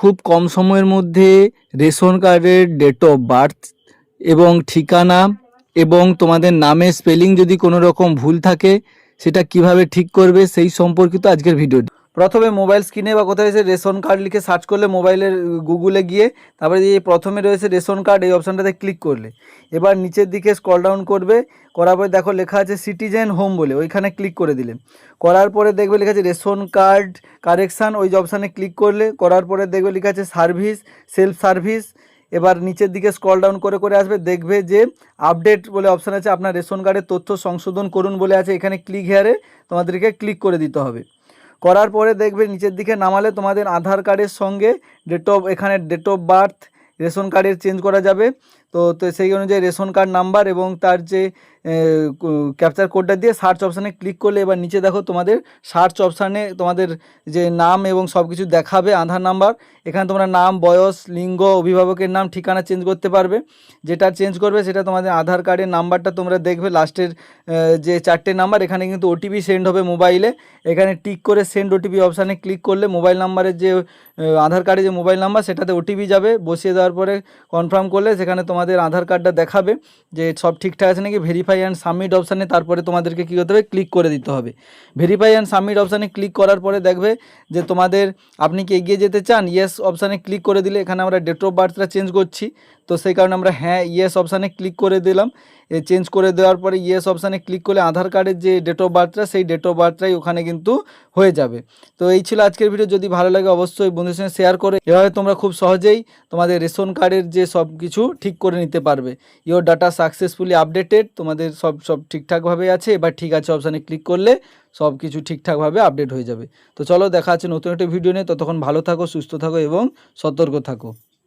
খুব কম সময়ের মধ্যে রেশন কার্ডের ডেট অফ বার্থ এবং ঠিকানা এবং তোমাদের নামের স্পেলিং যদি কোনো রকম ভুল থাকে সেটা কিভাবে ঠিক করবে সেই সম্পর্কিত আজকের ভিডিওটি। প্রথমে মোবাইল স্ক্রিনে বা কোথায় এসে রেশন কার্ড লিখে সার্চ করলে মোবাইলের গুগলে গিয়ে তারপরে এই প্রথমে রয়েছে রেশন কার্ড, এই অপশানটাতে ক্লিক করলে এবার নিচের দিকে স্ক্রল ডাউন করবে, করার পরে দেখো লেখা আছে সিটিজেন হোম বলে, ওইখানে ক্লিক করে দিলে করার পরে দেখবে লেখা আছে রেশন কার্ড কারেকশান, ওই অপশানে ক্লিক করলে করার পরে দেখবে লেখা আছে সার্ভিস সেলফ সার্ভিস। এবার নিচের দিকে স্ক্রল ডাউন করে করে আসবে, দেখবে যে আপডেট বলে অপশান আছে, আপনার রেশন কার্ডের তথ্য সংশোধন করুন বলে আছে, এখানে ক্লিক হেয়ারে তোমাদেরকে ক্লিক করে দিতে হবে। করার পরে দেখবে নিচের দিকে নামালে তোমাদের আধার কার্ডের সঙ্গে এখানে ডেট অফ বার্থ রেশন কার্ডের চেঞ্জ করা যাবে। তো সেই অনুযায়ী রেশন কার্ড নাম্বার এবং তার যে ক্যাপচার কোডটা দিয়ে সার্চ অপশানে ক্লিক করলে এবার নিচে দেখো তোমাদের সার্চ অপশানে তোমাদের যে নাম এবং সব কিছু দেখাবে, আধার নাম্বার, এখানে তোমরা নাম, বয়স, লিঙ্গ, অভিভাবকের নাম, ঠিকানা চেঞ্জ করতে পারবে। যেটা চেঞ্জ করবে সেটা তোমাদের আধার কার্ডের নাম্বারটা তোমরা দেখবে লাস্টের যে 4টে নাম্বার, এখানে কিন্তু ওটিপি সেন্ড হবে মোবাইলে, এখানে টিক করে সেন্ড ওটিপি অপশানে ক্লিক করলে মোবাইল নাম্বারের যে আধার কার্ডে যে মোবাইল নাম্বার সেটাতে ওটিপি যাবে, বসিয়ে দেওয়ার পরে কনফার্ম করলে সেখানে তোমাদের আধার কার্ডটা দেখাবে যে সব ঠিকঠাক আছে নাকি। ভেরিফাই অ্যান্ড সাবমিট অপশানে তারপরে তোমাদেরকে কী করতে হবে, ক্লিক করে দিতে হবে। ভেরিফাই অ্যান্ড সাবমিট অপশানে ক্লিক করার পরে দেখবে যে তোমাদের আপনি কি এগিয়ে যেতে চান, ইয়েস অপশানে ক্লিক করে দিলে এখানে আমরা ডেট অফ বার্থটা চেঞ্জ করছি, তো সেই কারণে আমরা হ্যাঁ ইয়েস অপশানে ক্লিক করে দিলাম। চেঞ্জ করে দেওয়ার পরে ইয়েস অপশানে ক্লিক করলে আধার কার্ডের যে ডেট অফ বার্থটা সেই ডেট অফ বার্থটাই ওখানে কিন্তু হয়ে যাবে। তো এই ছিল আজকের ভিডিও, যদি ভালো লাগে অবশ্যই বন্ধুদের সঙ্গে শেয়ার করে, এভাবে তোমরা খুব সহজেই তোমাদের রেশন কার্ডের যে সব কিছু ঠিক করে নিতে পারবে। ইওর ডাটা সাকসেসফুলি আপডেটেড, তোমাদের সব ঠিকঠাকভাবে আছে, এবার ঠিক আছে অপশানে ক্লিক করলে সব কিছু ঠিকঠাকভাবে আপডেট হয়ে যাবে। তো চলো দেখা আছে নতুন একটা ভিডিও নিয়ে, ততক্ষণ ভালো থাকো, সুস্থ থাকো এবং সতর্ক থাকো।